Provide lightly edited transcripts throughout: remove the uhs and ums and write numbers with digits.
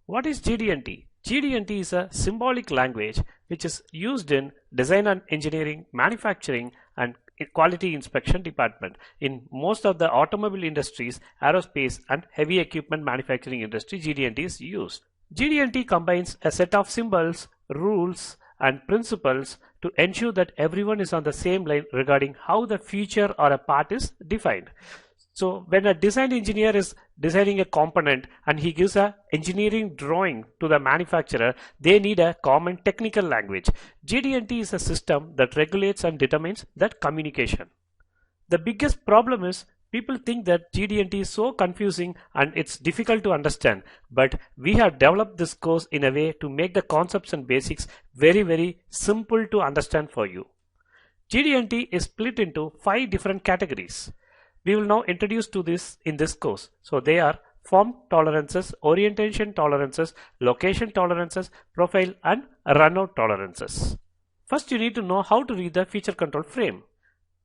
What is GD&T? GD&T is a symbolic language which is used in design and engineering, manufacturing, and quality inspection department. In most of the automobile industries, aerospace, and heavy equipment manufacturing industry, GD&T is used. GD&T combines a set of symbols, rules, and principles to ensure that everyone is on the same line regarding how the feature or a part is defined. So when a design engineer is designing a component and he gives a engineering drawing to the manufacturer, they need a common technical language. GD&T is a system that regulates and determines that communication. The biggest problem is people think that GD&T is so confusing and it's difficult to understand, but we have developed this course in a way to make the concepts and basics very simple to understand for you. GD&T is split into 5 different categories. We will now introduce to this in this course. So they are form tolerances, orientation tolerances, location tolerances, profile, and runout tolerances. First, you need to know how to read the feature control frame.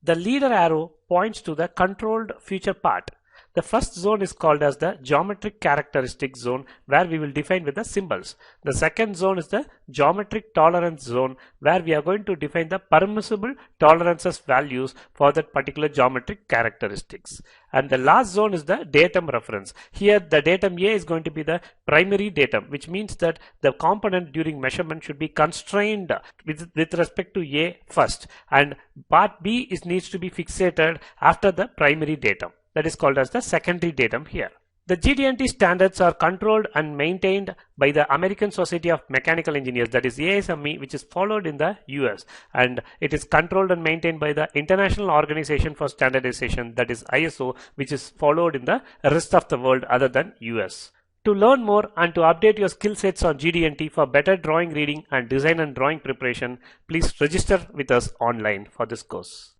The leader arrow points to the controlled feature part. The first zone is called as the geometric characteristic zone, where we will define with the symbols. The second zone is the geometric tolerance zone, where we are going to define the permissible tolerances values for that particular geometric characteristics. And the last zone is the datum reference. Here the datum A is going to be the primary datum, which means that the component during measurement should be constrained with respect to A first, and part B needs to be fixated after the primary datum. That is called as the secondary datum here. The GD&T standards are controlled and maintained by the American Society of Mechanical Engineers, that is ASME, which is followed in the US, and it is controlled and maintained by the International Organization for Standardization, that is ISO, which is followed in the rest of the world other than US. To learn more and to update your skill sets on GD&T for better drawing reading and design and drawing preparation, please register with us online for this course.